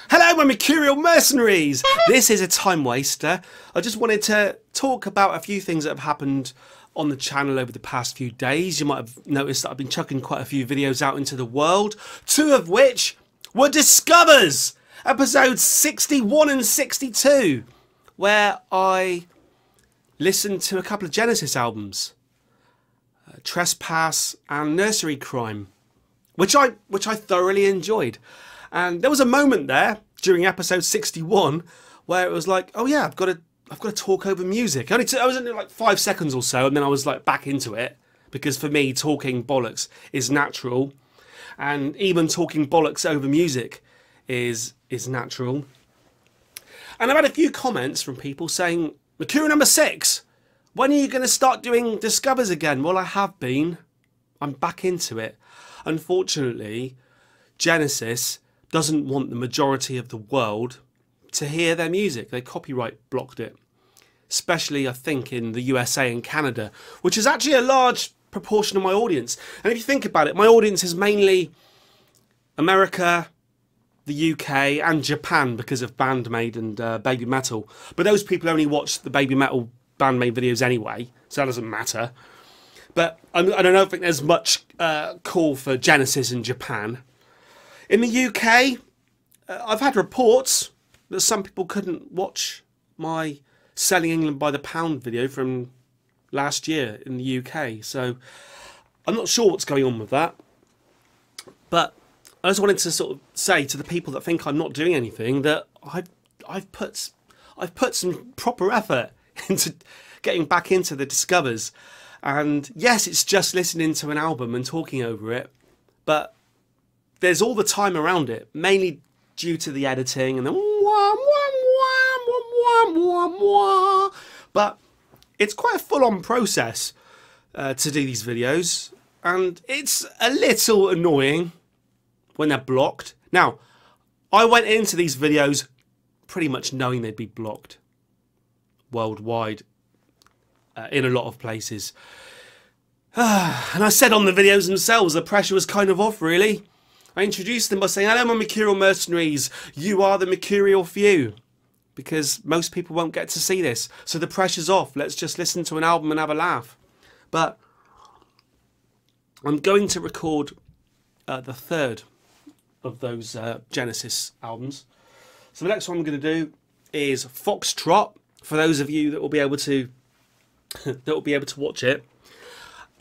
Hello, my Mercurial mercenaries! This is a time waster. I just wanted to talk about a few things that have happened on the channel over the past few days. You might have noticed that I've been chucking quite a few videos out into the world, two of which were Discovers! Episodes 61 and 62, where I listened to a couple of Genesis albums, Trespass and Nursery Crime, which I thoroughly enjoyed. And there was a moment there during episode 61 where it was like, oh yeah, I've got to talk over music. I was only like 5 seconds or so, and then I was like back into it, because for me talking bollocks is natural, and even talking bollocks over music is natural. And I've had a few comments from people saying, Mercurial number 6, when are you going to start doing Discovers again? Well, I have been. I'm back into it. Unfortunately, Genesis doesn't want the majority of the world to hear their music. They copyright blocked it, especially I think in the USA and Canada, which is actually a large proportion of my audience. And if you think about it, my audience is mainly America, the UK and Japan because of Bandmade and Baby Metal. But those people only watch the Baby Metal Bandmade videos anyway, so that doesn't matter. But I don't think there's much call for Genesis in Japan. In the UK, I've had reports that some people couldn't watch my Selling England by the Pound video from last year in the UK. So I'm not sure what's going on with that. But I just wanted to sort of say to the people that think I'm not doing anything that I've put some proper effort into getting back into the Discovers. And yes, it's just listening to an album and talking over it, but there's all the time around it, mainly due to the editing and the but it's quite a full-on process to do these videos, and it's a little annoying when they're blocked. Now, I went into these videos pretty much knowing they'd be blocked worldwide in a lot of places. And I said on the videos themselves, the pressure was kind of off, really. I introduced them by saying, hello, my Mercurial mercenaries, you are the Mercurial few. Because most people won't get to see this. So the pressure's off. Let's just listen to an album and have a laugh. But I'm going to record the third of those Genesis albums. So the next one I'm going to do is Foxtrot, for those of you that will be able to watch it.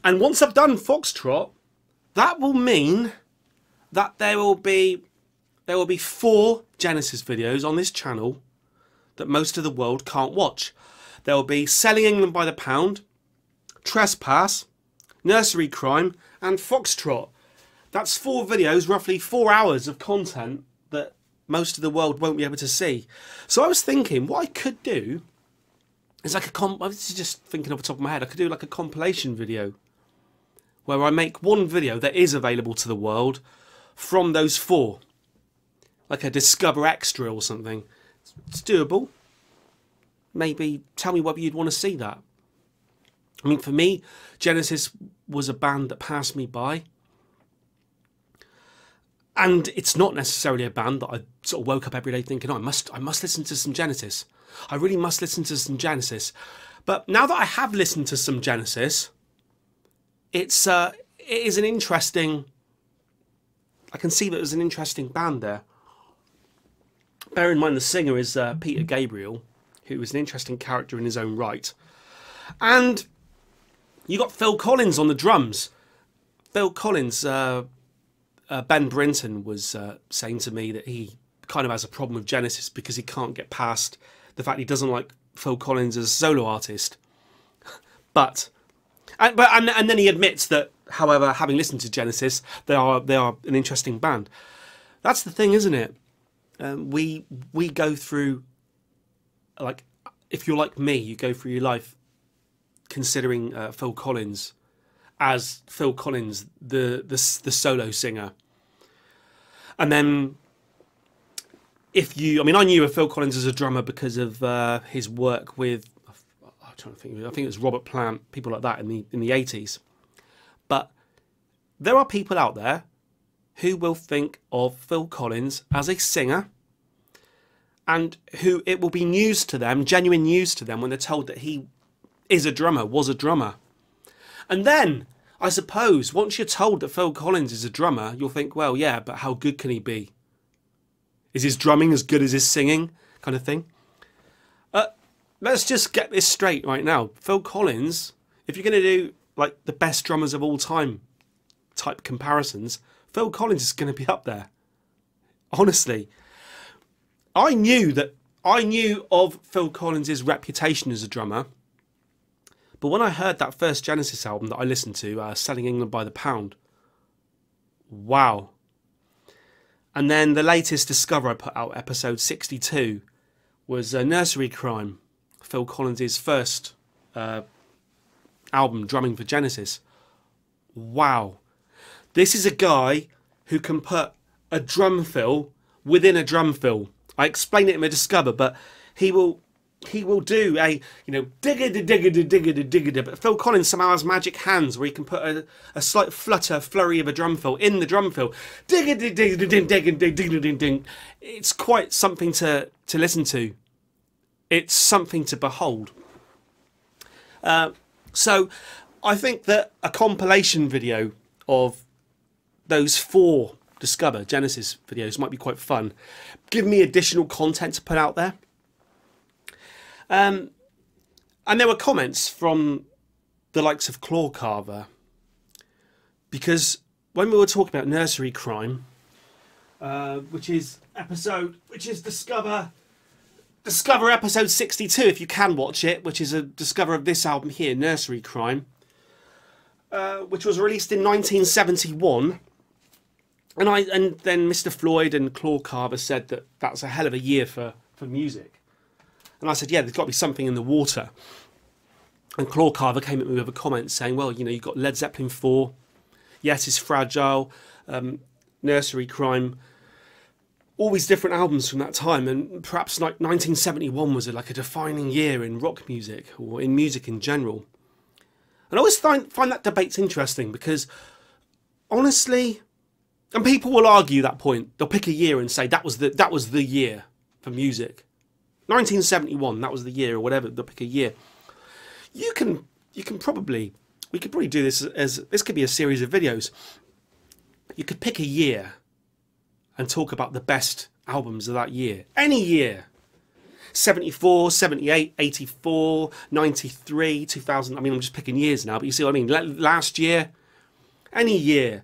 And once I've done Foxtrot, that will mean that there will be 4 Genesis videos on this channel that most of the world can't watch. There will be Selling England by the Pound, Trespass, Nursery Crime and Foxtrot. That's 4 videos, roughly 4 hours of content that most of the world won't be able to see. So I was thinking what I could do is like I was just thinking off the top of my head, I could do like a compilation video where I make one video that is available to the world from those 4. Like a Discover Extra or something. It's doable. Maybe tell me whether you'd want to see that. I mean, for me, Genesis was a band that passed me by. And it's not necessarily a band that I sort of woke up every day thinking, oh, I must listen to some Genesis. I really must listen to some Genesis. But now that I have listened to some Genesis, it is an interesting... I can see that there's an interesting band there. Bear in mind the singer is Peter Gabriel, who is an interesting character in his own right. And you got Phil Collins on the drums. Phil Collins, Ben Brinton was saying to me that he kind of has a problem with Genesis because he can't get past the fact he doesn't like Phil Collins as a solo artist. And then he admits that, however, having listened to Genesis, they are an interesting band. That's the thing, isn't it? We go through, like, if you're like me, you go through your life considering Phil Collins as Phil Collins, the solo singer. And then I knew of Phil Collins as a drummer because of his work with, I'm trying to think, I think it was Robert Plant, people like that in the 80s. But there are people out there who will think of Phil Collins as a singer and who it will be news to them, genuine news to them, when they're told that he is a drummer, was a drummer. And then, I suppose, once you're told that Phil Collins is a drummer, you'll think, well, yeah, but how good can he be? Is his drumming as good as his singing? Kind of thing. Let's just get this straight right now. Phil Collins, if you're going to do like the best drummers of all time type comparisons, Phil Collins is going to be up there. Honestly. I knew of Phil Collins' reputation as a drummer, but when I heard that first Genesis album that I listened to, Selling England by the Pound, wow. And then the latest Discover I put out, episode 62, was Nursery Crime, Phil Collins' first album, drumming for Genesis. Wow. This is a guy who can put a drum fill within a drum fill. I explained it in my Discover, but he will do a, digga-da-digga-da-digga-da-digga-da, but Phil Collins somehow has magic hands where he can put a slight flurry of a drum fill in the drum fill. Digga-da-digga-da-digga-da-digga-da-ding. It's quite something to listen to. It's something to behold. So I think that a compilation video of those 4 Discover Genesis videos might be quite fun. Give me additional content to put out there. And there were comments from the likes of Claw Carver, because when we were talking about Nursery Crime, which is Discover episode 62, if you can watch it, which is a Discover of this album here, Nursery Crime, which was released in 1971. And then Mr. Floyd and Claw Carver said that that's a hell of a year for music. And I said, yeah, there's got to be something in the water. And Claw Carver came at me with a comment saying, well, you've got Led Zeppelin 4, Yes, It's Fragile, Nursery Crime, all these different albums from that time. And perhaps like 1971 was like a defining year in rock music or in music in general. And I always find that debate's interesting because, honestly, and people will argue that point. They'll pick a year and say that was the year for music. 1971, that was the year, or whatever. They'll pick a year. We could probably do this this could be a series of videos. You could pick a year and talk about the best albums of that year. Any year. 74, 78, 84, 93, 2000. I mean, I'm just picking years now, but you see what I mean? Last year. Any year.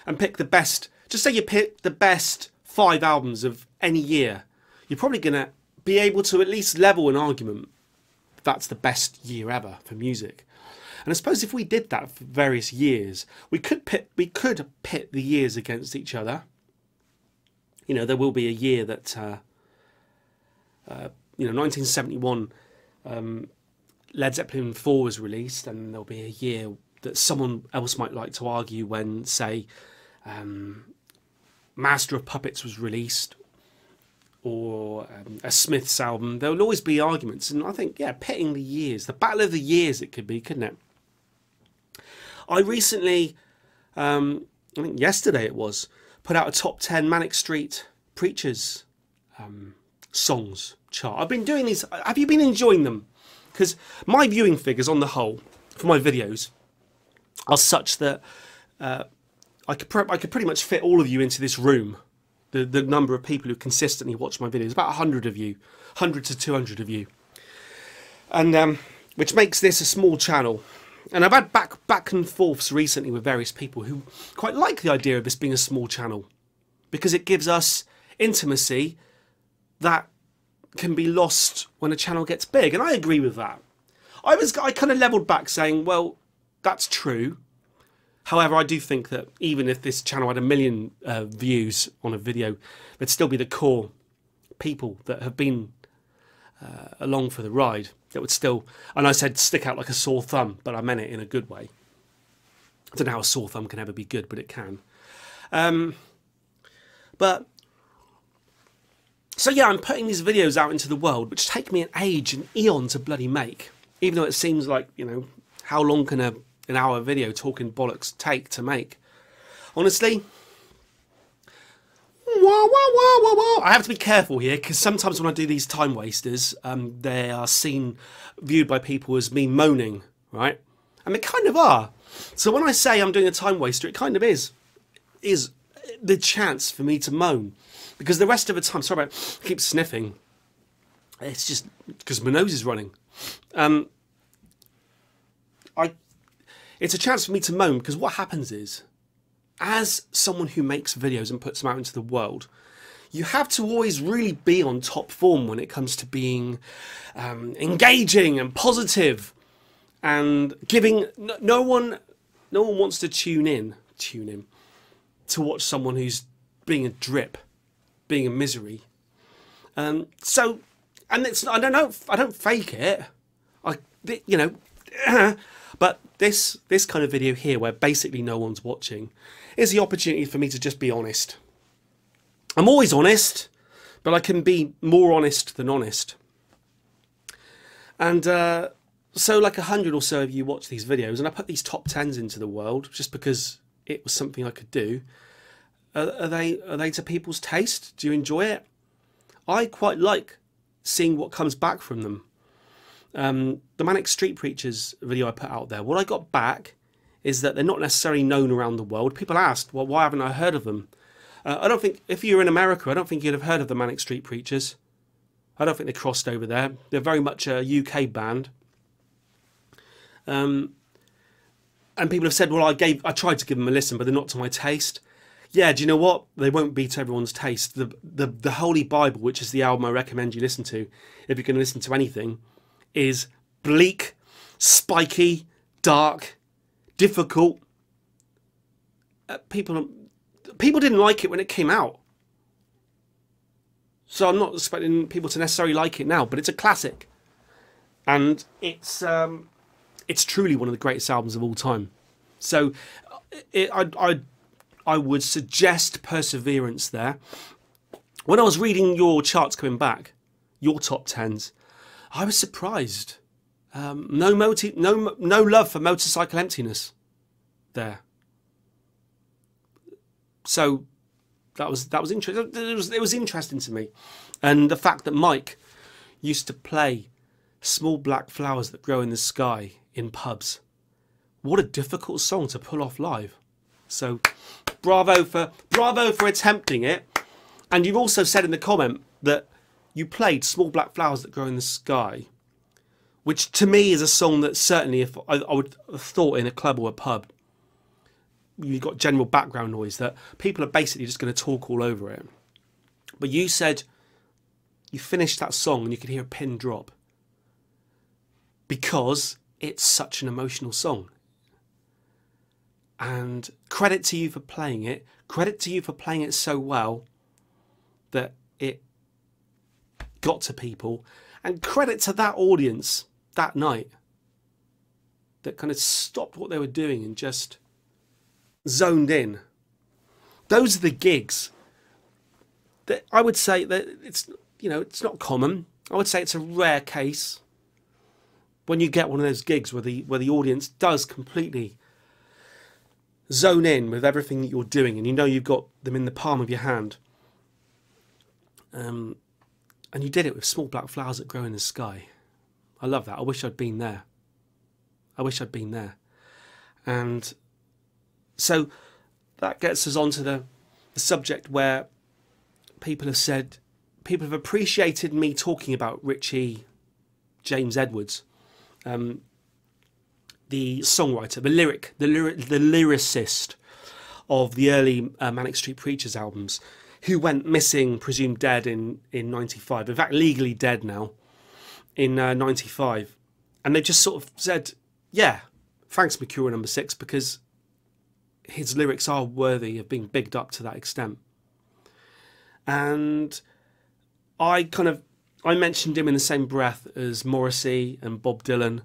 And pick the best. Just say you pick the best 5 albums of any year. You're probably going to be able to at least level an argument. That's the best year ever for music. And I suppose if we did that for various years, we could pit the years against each other. There will be a year that, 1971, Led Zeppelin 4 was released, and there'll be a year that someone else might like to argue when, say, Master of Puppets was released, or a Smiths album. There will always be arguments, and I think, yeah, pitting the years, the battle of the years it could be, couldn't it? I recently, I think yesterday it was, put out a top 10 Manic Street Preachers songs chart. I've been doing these. Have you been enjoying them? Because my viewing figures on the whole for my videos are such that I could pretty much fit all of you into this room. The number of people who consistently watch my videos, about 100 of you, 100 to 200 of you, and which makes this a small channel. And I've had back and forths recently with various people who quite like the idea of this being a small channel, because it gives us intimacy that can be lost when a channel gets big. And I agree with that. I kind of leveled back saying, well, that's true. However, I do think that even if this channel had 1 million views on a video, there'd still be the core people that have been along for the ride that would still, and I said stick out like a sore thumb, but I meant it in a good way. I don't know how a sore thumb can ever be good, but it can. So yeah, I'm putting these videos out into the world, which take me an age, an eon to bloody make. Even though it seems like, how long can an hour video talking bollocks take to make? Honestly, I have to be careful here because sometimes when I do these time wasters, they are viewed by people as me moaning, right? And they kind of are. So when I say I'm doing a time waster, it kind of is the chance for me to moan, because the rest of the time, sorry about, I keep sniffing. It's just because my nose is running. It's a chance for me to moan, because what happens is, as someone who makes videos and puts them out into the world, you have to always really be on top form when it comes to being engaging and positive and giving. No one wants to tune in to watch someone who's being a drip, being a misery. So, and it's, I don't fake it. But this kind of video here, where basically no one's watching, is the opportunity for me to just be honest. I'm always honest, but I can be more honest than honest. And so like 100 or so of you watch these videos, and I put these top 10s into the world just because it was something I could do. Are they to people's taste? Do you enjoy it? I quite like seeing what comes back from them. The Manic Street Preachers video I put out there, what I got back is that they're not necessarily known around the world. People asked, well, why haven't I heard of them? I don't think, if you're in America, I don't think you'd have heard of the Manic Street Preachers. I don't think they crossed over there. They're very much a UK band. And people have said, well, I tried to give them a listen, but they're not to my taste. Yeah, do you know what? They won't be to everyone's taste. The Holy Bible, which is the album I recommend you listen to, if you're going to listen to anything, is bleak, spiky, dark, difficult. People didn't like it when it came out. So I'm not expecting people to necessarily like it now, but it's a classic. And it's truly one of the greatest albums of all time. So I would suggest perseverance there. When I was reading your charts coming back, your top 10s, I was surprised. No love for Motorcycle Emptiness there. So that was interesting. It was interesting to me, and the fact that Mike used to play Small Black Flowers That Grow in the Sky in pubs. What a difficult song to pull off live. So bravo for attempting it. And you've also said in the comment that you played Small Black Flowers That Grow in the Sky, which to me is a song that certainly, if I would have thought in a club or a pub, you've got general background noise that people are basically just going to talk all over it. But you said you finished that song and you could hear a pin drop because it's such an emotional song. And credit to you for playing it. Credit to you for playing it so well that it got to people. And credit to that audience that night that kind of stopped what they were doing and just zoned in. Those are the gigs that I would say that it's not common. I would say it's a rare case when you get one of those gigs where the audience does completely zone in with everything that you're doing, and you know you've got them in the palm of your hand. And you did it with Small Black Flowers That Grow in the Sky. I love that. I wish I'd been there. And so that gets us on to the subject where people have appreciated me talking about Richie James Edwards, the songwriter, the lyricist of the early Manic Street Preachers albums, who went missing, presumed dead in 95. In fact, legally dead now in 95. And they just sort of said, yeah, thanks Mercurial number 6, because his lyrics are worthy of being bigged up to that extent. And I mentioned him in the same breath as Morrissey and Bob Dylan.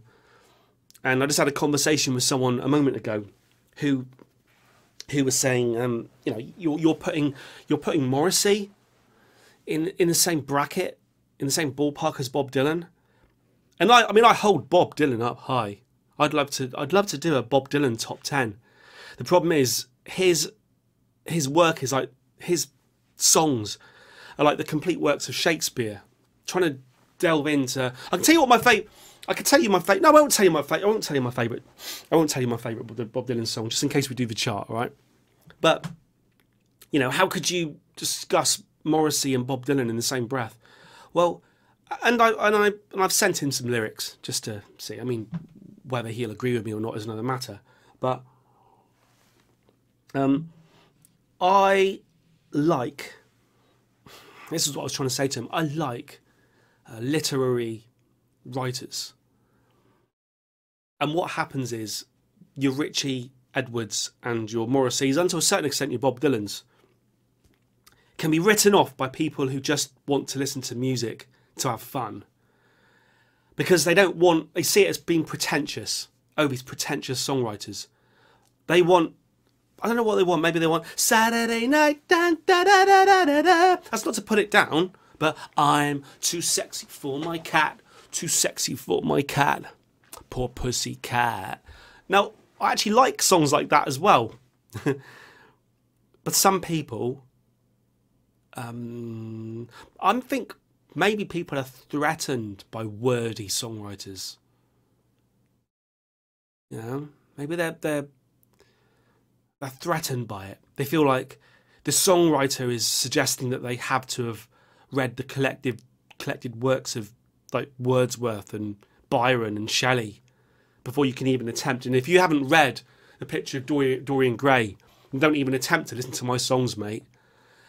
And I just had a conversation with someone a moment ago who was saying, you're putting Morrissey in the same bracket, in the same ballpark as Bob Dylan. And I hold Bob Dylan up high. I'd love to do a Bob Dylan top 10. The problem is his work is like his songs are like the complete works of Shakespeare. Trying to delve into, I can tell you what my favourite. I can tell you my favourite. No, I won't tell you my favourite. I won't tell you my favourite. I won't tell you my favourite Bob Dylan song, just in case we do the chart, all right? But you know, how could you discuss Morrissey and Bob Dylan in the same breath? Well, and I've sent him some lyrics just to see. I mean, whether he'll agree with me or not is another matter. But I like. This is what I was trying to say to him. I like literary writers. And what happens is your Richie Edwards and your Morrisseys, and to a certain extent your Bob Dylans, can be written off by people who just want to listen to music to have fun. Because they see it as being pretentious. Oh, these pretentious songwriters. They want, I don't know what they want. Maybe they want Saturday night, dun, da, da, da, da, da, da. That's not to put it down, but I'm too sexy for my cat, too sexy for my cat, poor pussy cat. Now, I actually like songs like that as well. But some people, I think maybe people are threatened by wordy songwriters. You know, maybe they're threatened by it. They feel like the songwriter is suggesting that they have to have read the collected works of like Wordsworth and Byron and Shelley before you can even attempt. And if you haven't read A Picture of Dorian Gray, don't even attempt to listen to my songs, mate.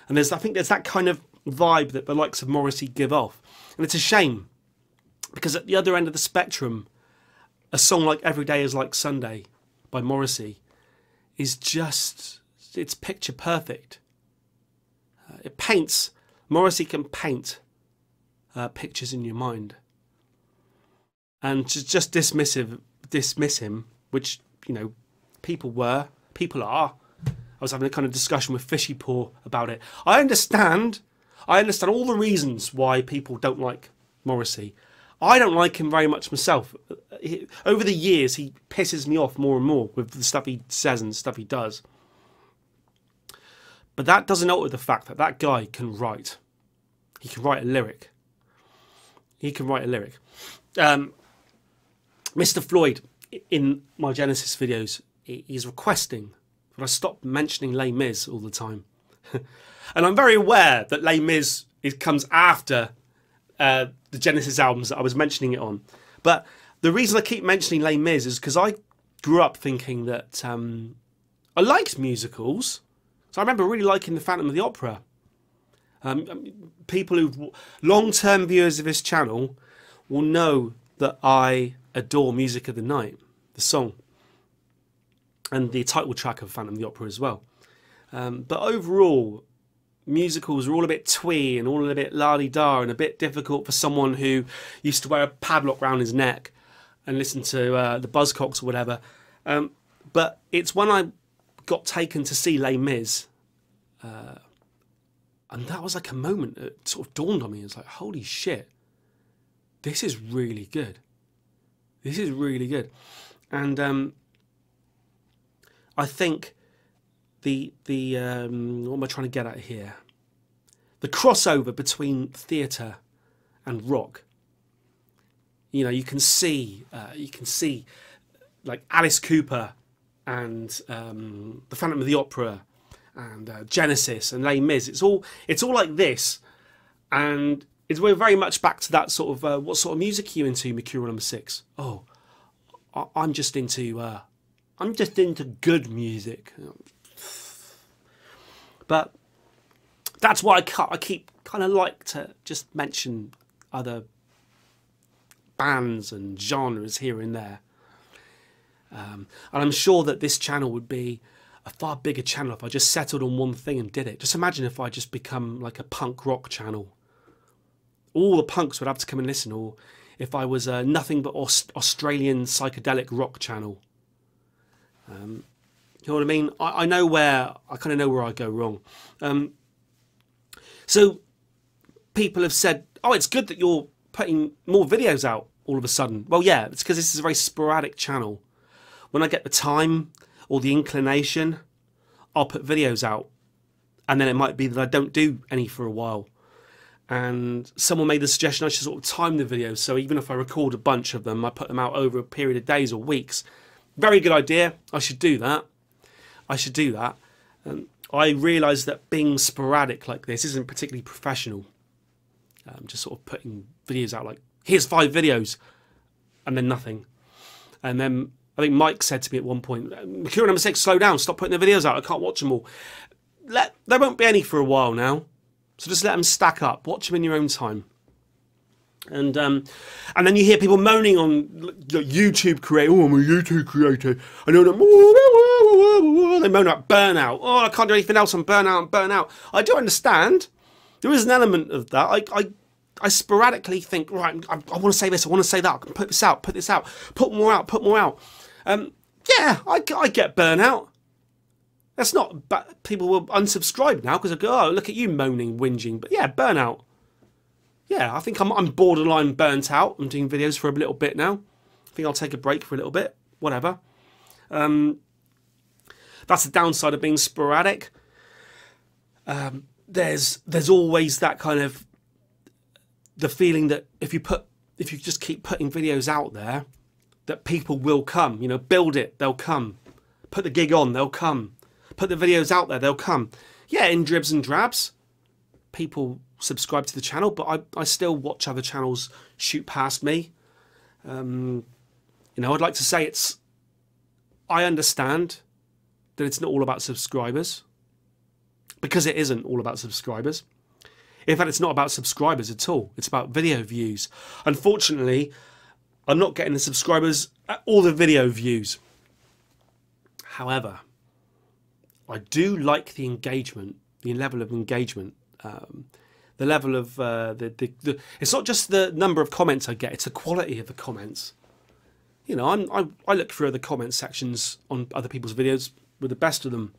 And I think there's that kind of vibe that the likes of Morrissey give off. And it's a shame, because at the other end of the spectrum, a song like Every Day Is Like Sunday by Morrissey is just, it's picture perfect. Morrissey can paint pictures in your mind. And to just dismiss him, which, you know, people are. I was having a kind of discussion with Fishy Paw about it. I understand all the reasons why people don't like Morrissey. I don't like him very much myself. Over the years, he pisses me off more and more with the stuff he says and the stuff he does. But that doesn't alter the fact that that guy can write. He can write a lyric. Mr. Floyd, in my Genesis videos, he's requesting that I stop mentioning Les Mis all the time. And I'm very aware that Les Mis comes after the Genesis albums that I was mentioning it on. But the reason I keep mentioning Les Mis is because I grew up thinking that I liked musicals. So I remember really liking The Phantom of the Opera. People who, long-term viewers of this channel, will know that I adore Music of the Night, the song, and the title track of Phantom of the Opera as well. But overall, musicals are all a bit twee and all a bit la-di-da and a bit difficult for someone who used to wear a padlock round his neck and listen to the Buzzcocks or whatever. But it's when I got taken to see Les Mis, and that was like a moment that sort of dawned on me. It's like, holy shit, this is really good. This is really good. And I think the what am I trying to get at here? The crossover between theatre and rock. You know, you can see like Alice Cooper and the Phantom of the Opera and Genesis and Les Mis. It's all like this, and we're very much back to that sort of what sort of music are you into, Mercurial number 6? Oh, I'm just into good music. But that's why I keep kind of like to just mention other bands and genres here and there. And I'm sure that this channel would be a far bigger channel if I just settled on one thing and did it. Just imagine if I just become like a punk rock channel. All the punks would have to come and listen. Or if I was a nothing but Australian psychedelic rock channel. You know what I mean? I know where, I kind of know where I go wrong. So people have said, oh, it's good that you're putting more videos out all of a sudden. Well, yeah, it's because this is a very sporadic channel. When I get the time or the inclination, I'll put videos out. and then it might be that I don't do any for a while. And someone made the suggestion I should sort of time the videos, so even if I record a bunch of them, I put them out over a period of days or weeks. Very good idea. I should do that. I should do that. I realise that being sporadic like this isn't particularly professional. Just sort of putting videos out like, here's 5 videos, and then nothing. And then I think Mike said to me at one point, Mercurial number 6, slow down, stop putting the videos out, I can't watch them all. There won't be any for a while now. So just let them stack up. Watch them in your own time. And then you hear people moaning on YouTube creator. Oh, I'm a YouTube creator. I know them. They moan about burnout. Oh, I can't do anything else. I'm burnout. I do understand. There is an element of that. I sporadically think, right, I want to say this. I want to say that. I can put this out. Put more out. Yeah, I get burnout. That's not, but people will unsubscribe now because they go, oh, look at you moaning, whinging. But yeah, burnout. Yeah, I think I'm borderline burnt out. I'm doing videos for a little bit now. I think I'll take a break for a little bit. Whatever. That's the downside of being sporadic. There's always that kind of the feeling that if you just keep putting videos out there, that people will come. You know, build it, they'll come. Put the gig on, they'll come. Put the videos out there, they'll come. Yeah, in dribs and drabs, people subscribe to the channel, but I still watch other channels shoot past me. You know, I'd like to say I understand that it's not all about subscribers, because it isn't all about subscribers. In fact, it's not about subscribers at all. It's about video views. Unfortunately, I'm not getting the subscribers or the video views. However, I do like the engagement, the level of engagement, the level of it's not just the number of comments I get; it's the quality of the comments. You know, I look through the comment sections on other people's videos with the best of them.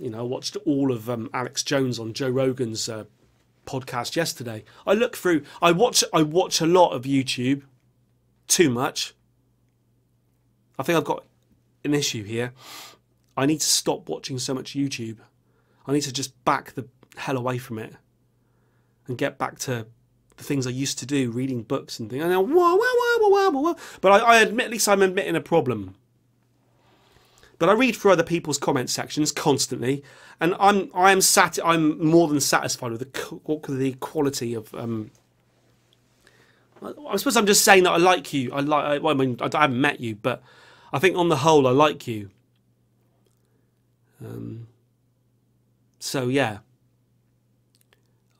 You know, I watched all of Alex Jones on Joe Rogan's podcast yesterday. I look through. I watch a lot of YouTube. Too much. I think I've got an issue here. I need to stop watching so much YouTube. I need to just back the hell away from it and get back to the things I used to do, reading books and things. And but I admit, at least I'm admitting a problem. But I read through other people's comment sections constantly, and I'm more than satisfied with the quality of. I suppose I'm just saying that I like you. I mean, I haven't met you, but I think on the whole I like you. So yeah,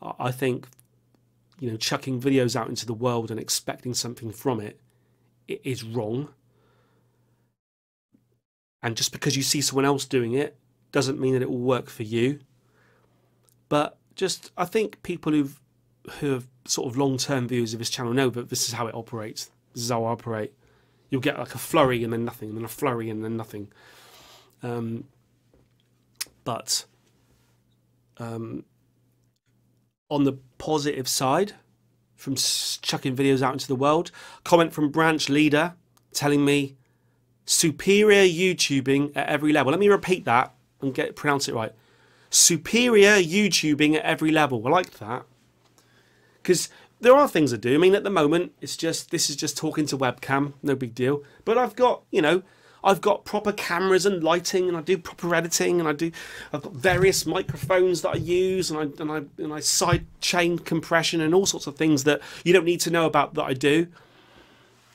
I think, you know, chucking videos out into the world and expecting something from it is wrong. And just because you see someone else doing it doesn't mean that it will work for you. But just, I think people who have sort of long-term viewers of this channel know that this is how it operates. This is how I operate. You'll get like a flurry and then nothing, and then a flurry and then nothing. But on the positive side, from chucking videos out into the world, comment from Branch Leader telling me superior YouTubing at every level. Let me repeat that and pronounce it right. Superior YouTubing at every level. I like that. Because there are things I do. I mean, at the moment, this is just talking to webcam, no big deal. But I've got, you know, I've got proper cameras and lighting, and I do proper editing, and I've got various microphones that I use, and I side chain compression and all sorts of things that you don't need to know about that I do.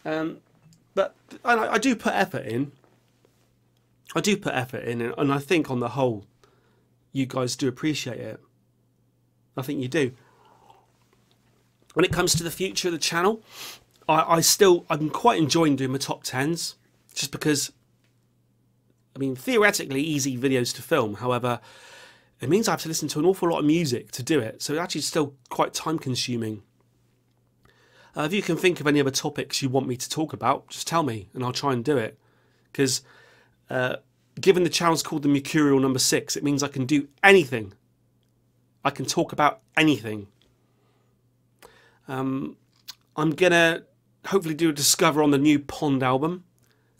But I do put effort in. And I think on the whole, you guys do appreciate it. I think you do. When it comes to the future of the channel, I'm quite enjoying doing my top 10s, just because, I mean, theoretically easy videos to film. However, it means I have to listen to an awful lot of music to do it. So it's actually still quite time consuming. If you can think of any other topics you want me to talk about, just tell me and I'll try and do it. Because given the channel's called the Mercurial number 6, it means I can do anything. I can talk about anything. I'm going to hopefully do a Discover on the new Pond album.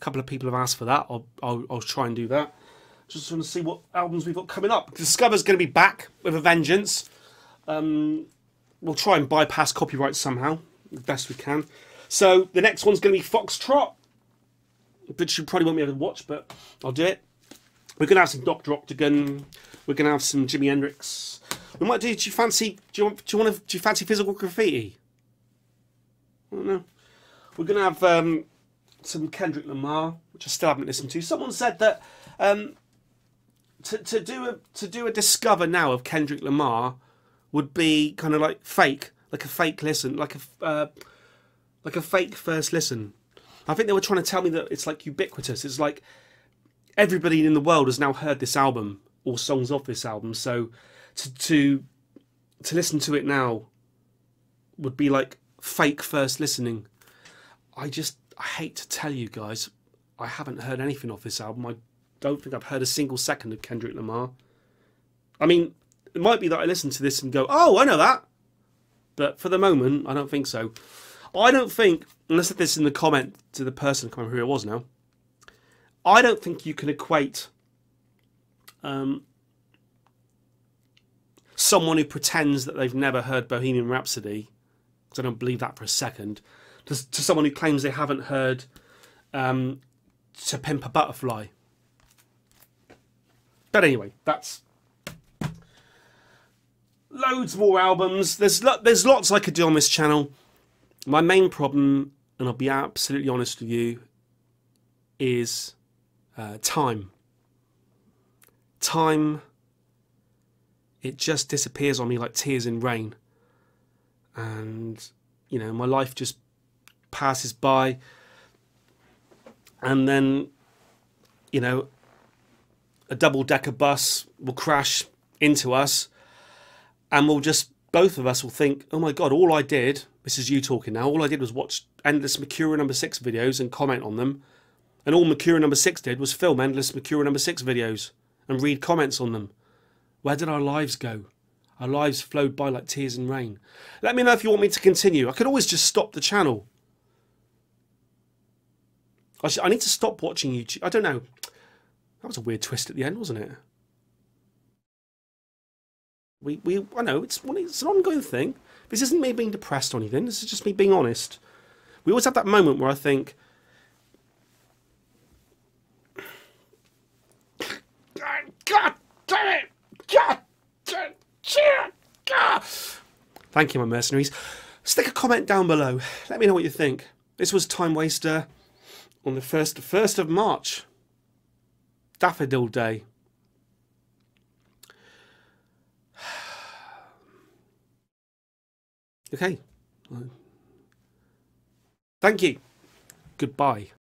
A couple of people have asked for that. I'll try and do that. Just want to see what albums we've got coming up. Discover's going to be back with a vengeance. We'll try and bypass copyright somehow, the best we can. So the next one's going to be Foxtrot, which you probably won't be able to watch, but I'll do it. We're going to have some Dr. Octagon. We're going to have some Jimi Hendrix. We might do. Do you fancy physical graffiti? I don't know. We're going to have some Kendrick Lamar, which I still haven't listened to. Someone said that to do a Discover now of Kendrick Lamar would be kind of like fake, like a fake listen, like a fake first listen. I think they were trying to tell me that it's like ubiquitous. It's like everybody in the world has now heard this album or songs of this album. So to listen to it now would be like fake first listening. I hate to tell you guys, I haven't heard anything off this album. I don't think I've heard a single second of Kendrick Lamar. I mean, it might be that I listen to this and go, oh, I know that. But for the moment, I don't think so. I don't think, and I said this in the comment to the person, I can't remember who it was now, I don't think you can equate someone who pretends that they've never heard Bohemian Rhapsody, because I don't believe that for a second, to someone who claims they haven't heard To Pimp a Butterfly. But anyway, that's loads more albums. There's lots I could do on this channel. My main problem, and I'll be absolutely honest with you, is time. Time, it just disappears on me like tears in rain. And, you know, my life just passes by. And then, you know, a double-decker bus will crash into us. And we'll just, both of us will think, oh my God, all I did, this is you talking now, all I did was watch endless Mercurial number 6 videos and comment on them. And all Mercurial number 6 did was film endless Mercurial number 6 videos and read comments on them. Where did our lives go? Our lives flowed by like tears in rain. Let me know if you want me to continue. I could always just stop the channel. I need to stop watching YouTube. I don't know. That was a weird twist at the end, wasn't it? I know, it's an ongoing thing. This isn't me being depressed or anything. This is just me being honest. We always have that moment where I think, God damn it! God damn it! God. Thank you, my mercenaries. Stick a comment down below. Let me know what you think. This was Timewaster on the 1st of March. Daffodil Day. Okay. Thank you. Goodbye.